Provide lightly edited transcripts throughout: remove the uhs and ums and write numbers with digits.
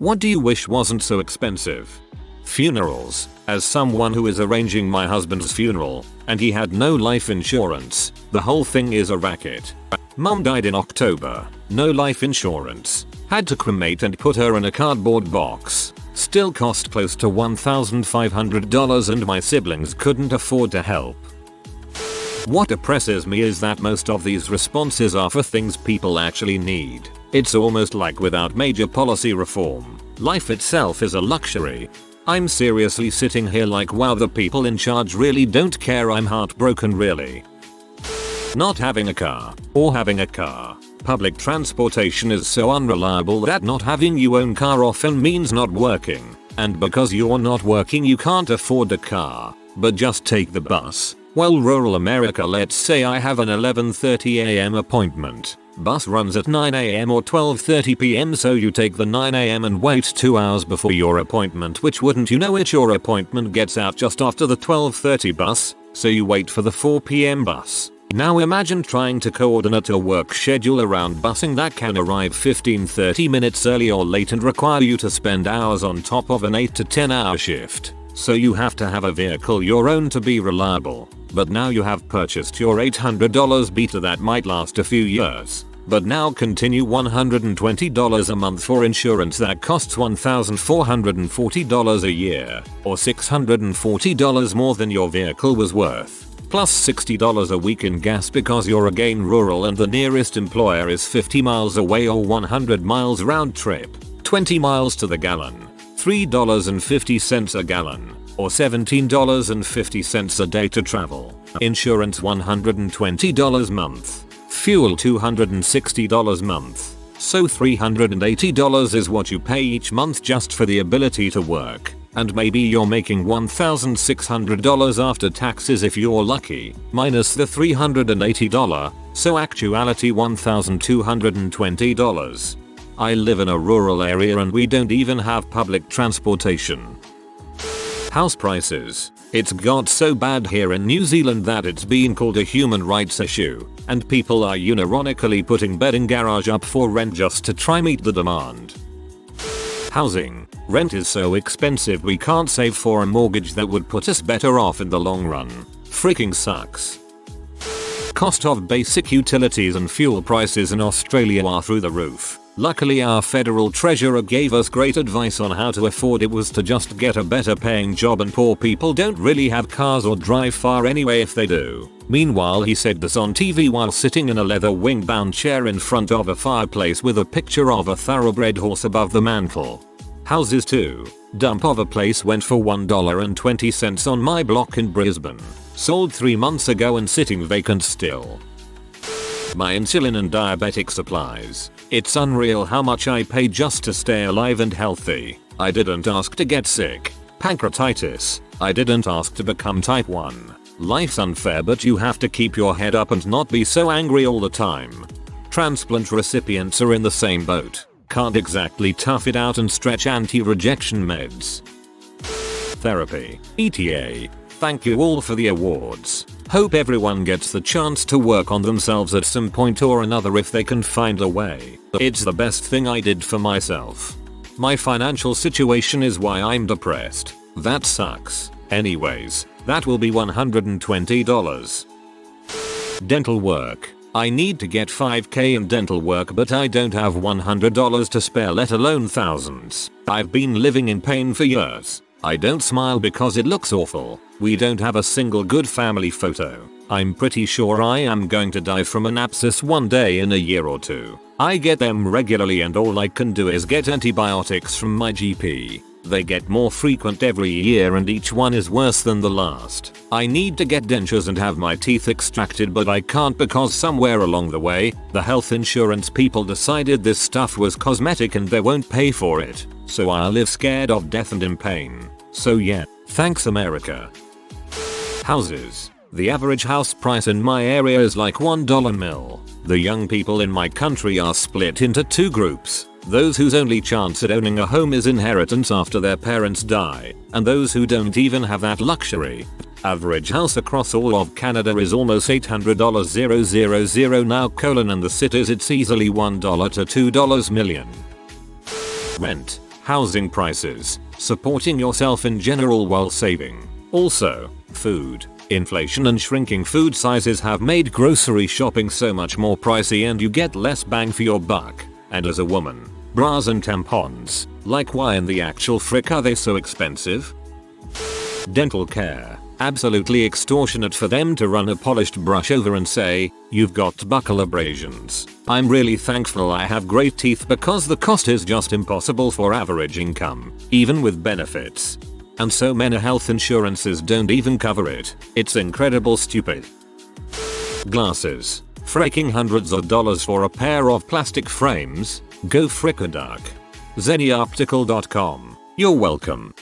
What do you wish wasn't so expensive? Funerals. As someone who is arranging my husband's funeral, and he had no life insurance, the whole thing is a racket. Mum died in October. No life insurance. Had to cremate and put her in a cardboard box. Still cost close to $1,500 and my siblings couldn't afford to help. What depresses me is that most of these responses are for things people actually need. It's almost like without major policy reform, life itself is a luxury. I'm seriously sitting here like, wow, the people in charge really don't care. I'm heartbroken, really. Not having a car, or having a car. Public transportation is so unreliable that not having your own car often means not working. And because you're not working, you can't afford a car, but just take the bus. Well, rural America, let's say I have an 11:30 am appointment. Bus runs at 9 am or 12:30 pm, so you take the 9 am and wait 2 hours before your appointment, which wouldn't you know it, your appointment gets out just after the 12:30 bus, so you wait for the 4 pm bus. Now imagine trying to coordinate a work schedule around busing that can arrive 15-30 minutes early or late and require you to spend hours on top of an 8 to 10 hour shift. So you have to have a vehicle your own to be reliable. But now you have purchased your $800 Beta that might last a few years. But now continue $120 a month for insurance that costs $1,440 a year, or $640 more than your vehicle was worth. Plus $60 a week in gas because you're again rural and the nearest employer is 50 miles away or 100 miles round trip. 20 miles to the gallon. $3.50 a gallon, or $17.50 a day to travel. Insurance $120 month. Fuel $260 month. So $380 is what you pay each month just for the ability to work. And maybe you're making $1,600 after taxes if you're lucky, minus the $380, so actuality $1,220. I live in a rural area and we don't even have public transportation. House prices. It's got so bad here in New Zealand that it's been called a human rights issue, and people are unironically putting bed in garage up for rent just to try meet the demand. Housing. Rent is so expensive we can't save for a mortgage that would put us better off in the long run. Freaking sucks. Cost of basic utilities and fuel prices in Australia are through the roof. Luckily our federal treasurer gave us great advice on how to afford it was to just get a better paying job, and poor people don't really have cars or drive far anyway if they do. Meanwhile he said this on TV while sitting in a leather wing bound chair in front of a fireplace with a picture of a thoroughbred horse above the mantle. Houses too. Dump of a place went for $1.20 on my block in Brisbane. Sold 3 months ago and sitting vacant still. My insulin and diabetic supplies. It's unreal how much I pay just to stay alive and healthy. I didn't ask to get sick. Pancreatitis. I didn't ask to become type 1. Life's unfair, but you have to keep your head up and not be so angry all the time. Transplant recipients are in the same boat. Can't exactly tough it out and stretch anti-rejection meds. Therapy. ETA. Thank you all for the awards. Hope everyone gets the chance to work on themselves at some point or another if they can find a way. It's the best thing I did for myself. My financial situation is why I'm depressed. That sucks. Anyways, that will be $120. Dental work. I need to get $5,000 in dental work, but I don't have $100 to spare, let alone thousands. I've been living in pain for years. I don't smile because it looks awful. We don't have a single good family photo. I'm pretty sure I am going to die from an abscess one day in a year or two. I get them regularly and all I can do is get antibiotics from my GP. They get more frequent every year and each one is worse than the last. I need to get dentures and have my teeth extracted, but I can't because somewhere along the way, the health insurance people decided this stuff was cosmetic and they won't pay for it. So I'll live scared of death and in pain. So yeah, thanks America. Houses. The average house price in my area is like $1 mil. The young people in my country are split into 2 groups. Those whose only chance at owning a home is inheritance after their parents die, and those who don't even have that luxury. Average house across all of Canada is almost $800,000 now, and the cities it's easily $1 to $2 million. Rent. Housing prices. Supporting yourself in general while saving. Also, food. Inflation and shrinking food sizes have made grocery shopping so much more pricey and you get less bang for your buck. And as a woman, bras and tampons. Like, why in the actual frick are they so expensive? Dental care. Absolutely extortionate for them to run a polished brush over and say, "You've got buccal abrasions." I'm really thankful I have great teeth because the cost is just impossible for average income, even with benefits. And so many health insurances don't even cover it. It's incredible stupid. Glasses. Fricking hundreds of dollars for a pair of plastic frames? Go frick a duck. ZennyOptical.com. You're welcome.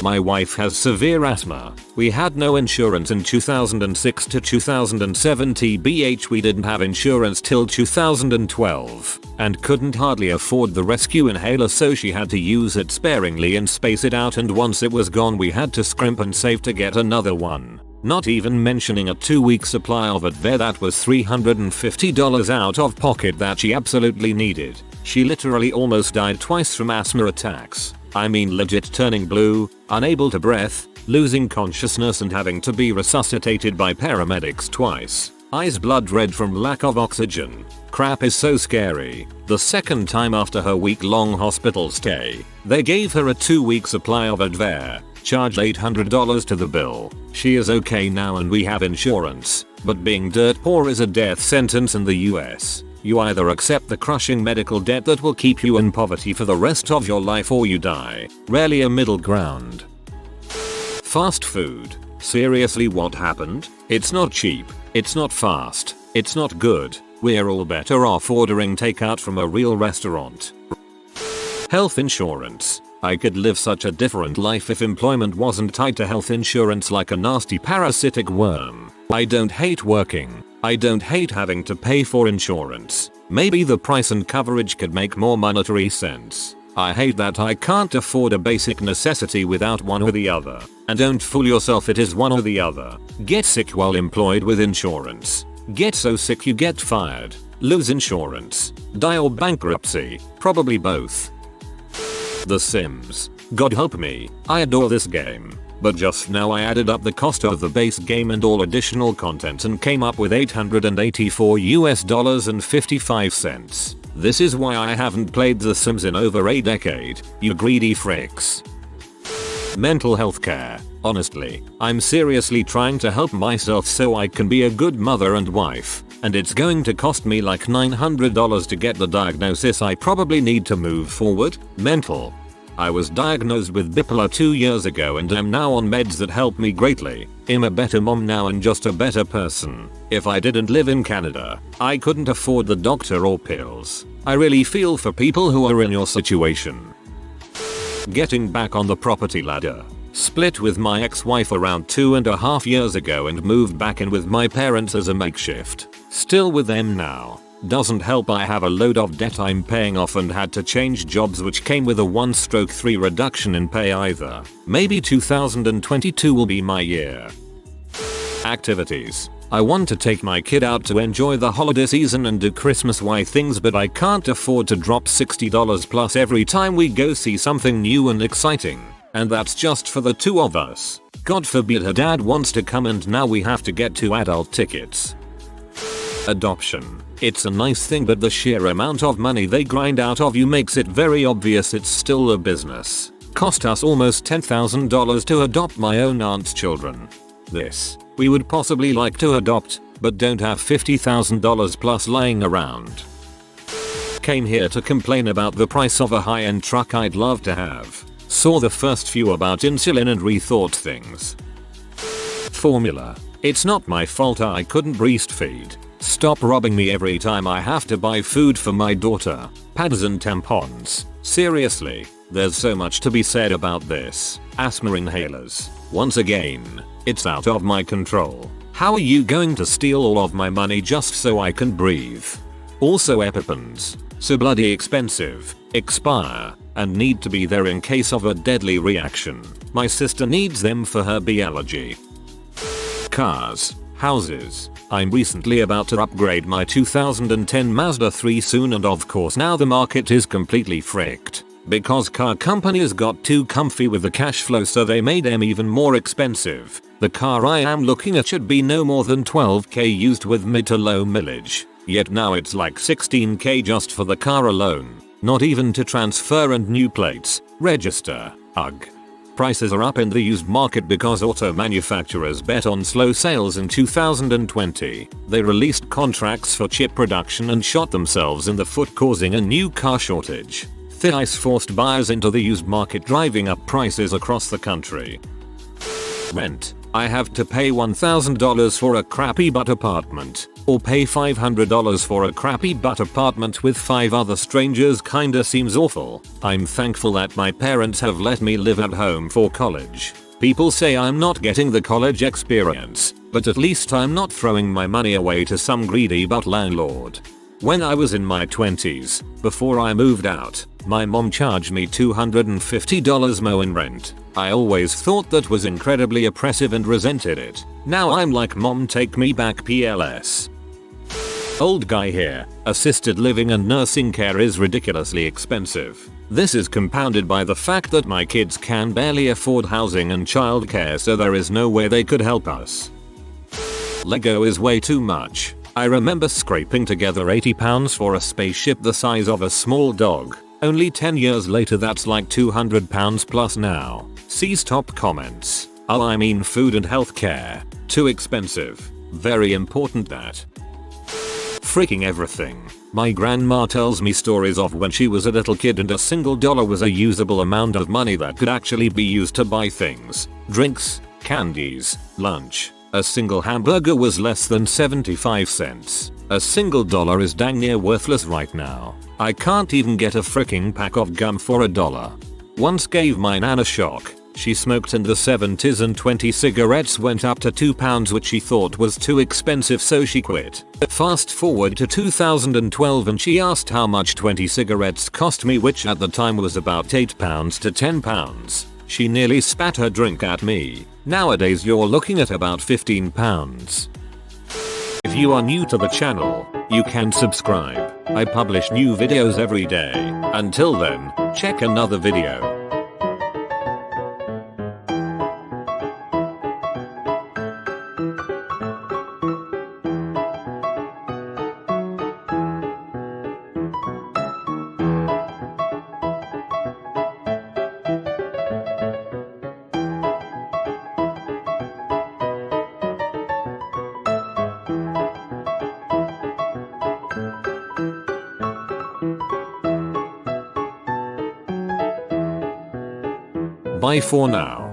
My wife has severe asthma. We had no insurance in 2006 to 2007 tbh. We didn't have insurance till 2012 and couldn't hardly afford the rescue inhaler, so she had to use it sparingly and space it out, and once it was gone we had to scrimp and save to get another one. Not even mentioning a 2-week supply of Advair that was $350 out of pocket that she absolutely needed. She literally almost died twice from asthma attacks. I mean legit turning blue, unable to breathe, losing consciousness and having to be resuscitated by paramedics twice. Eyes blood red from lack of oxygen. Crap is so scary. The second time after her week-long hospital stay, they gave her a 2-week supply of Advair, charged $800 to the bill. She is okay now and we have insurance, but being dirt poor is a death sentence in the US. You either accept the crushing medical debt that will keep you in poverty for the rest of your life or you die. Rarely a middle ground. Fast food. Seriously, what happened? It's not cheap. It's not fast. It's not good. We're all better off ordering takeout from a real restaurant. Health insurance. I could live such a different life if employment wasn't tied to health insurance like a nasty parasitic worm. I don't hate working. I don't hate having to pay for insurance. Maybe the price and coverage could make more monetary sense. I hate that I can't afford a basic necessity without one or the other. And don't fool yourself, it is one or the other. Get sick while employed with insurance. Get so sick you get fired. Lose insurance. Die or bankruptcy. Probably both. The Sims. God help me, I adore this game. But just now I added up the cost of the base game and all additional content and came up with $884 and 55 cents. This is why I haven't played The Sims in over a decade, you greedy fricks. Mental health care. Honestly, I'm seriously trying to help myself so I can be a good mother and wife, and it's going to cost me like $900 to get the diagnosis. I probably need to move forward. Mental. I was diagnosed with bipolar 2 years ago and am now on meds that help me greatly. I'm a better mom now and just a better person. If I didn't live in Canada, I couldn't afford the doctor or pills. I really feel for people who are in your situation. Getting back on the property ladder. Split with my ex-wife around 2.5 years ago and moved back in with my parents as a makeshift. Still with them now. Doesn't help I have a load of debt I'm paying off and had to change jobs, which came with a 1/3 reduction in pay either. Maybe 2022 will be my year. Activities. I want to take my kid out to enjoy the holiday season and do Christmas-y things, but I can't afford to drop $60 plus every time we go see something new and exciting. And that's just for the two of us. God forbid her dad wants to come and now we have to get 2 adult tickets. Adoption. It's a nice thing, but the sheer amount of money they grind out of you makes it very obvious it's still a business. Cost us almost $10,000 to adopt my own aunt's children. We would possibly like to adopt, but don't have $50,000 plus lying around. Came here to complain about the price of a high-end truck I'd love to have. Saw the first few about insulin and rethought things. Formula. It's not my fault I couldn't breastfeed. Stop robbing me every time I have to buy food for my daughter. Pads and tampons. Seriously, there's so much to be said about this. Asthma inhalers. Once again, it's out of my control. How are you going to steal all of my money just so I can breathe? Also EpiPens. So bloody expensive, expire, and need to be there in case of a deadly reaction. My sister needs them for her bee allergy. Cars. Houses. I'm recently about to upgrade my 2010 Mazda 3 soon, and of course now the market is completely fricked. Because car companies got too comfy with the cash flow, so they made them even more expensive. The car I am looking at should be no more than 12k used with mid to low mileage. Yet now it's like 16k just for the car alone. Not even to transfer and new plates, register. Ugh. Prices are up in the used market because auto manufacturers bet on slow sales in 2020. They released contracts for chip production and shot themselves in the foot, causing a new car shortage. Thin ice forced buyers into the used market, driving up prices across the country. Rent. I have to pay $1,000 for a crappy butt apartment, or pay $500 for a crappy butt apartment with 5 other strangers. Kinda seems awful. I'm thankful that my parents have let me live at home for college. People say I'm not getting the college experience, but at least I'm not throwing my money away to some greedy butt landlord. When I was in my 20s, before I moved out, my mom charged me $250 more in rent. I always thought that was incredibly oppressive and resented it. Now I'm like, mom, take me back PLS. Old guy here. Assisted living and nursing care is ridiculously expensive. This is compounded by the fact that my kids can barely afford housing and childcare, so there is no way they could help us. Lego is way too much. I remember scraping together £80 for a spaceship the size of a small dog. Only 10 years later that's like £200 plus now. See top comments. Oh, I mean food and healthcare. Too expensive. Very important that. Freaking everything. My grandma tells me stories of when she was a little kid and a single dollar was a usable amount of money that could actually be used to buy things. Drinks, candies, lunch. A single hamburger was less than 75 cents. A single dollar is dang near worthless right now. I can't even get a freaking pack of gum for $1. Once gave my nan a shock. She smoked in the 70s and 20 cigarettes went up to £2, which she thought was too expensive, so she quit. Fast forward to 2012 and she asked how much 20 cigarettes cost me, which at the time was about £8 to £10. She nearly spat her drink at me. Nowadays you're looking at about £15. If you are new to the channel, you can subscribe. I publish new videos every day. Until then, check another video. Bye for now.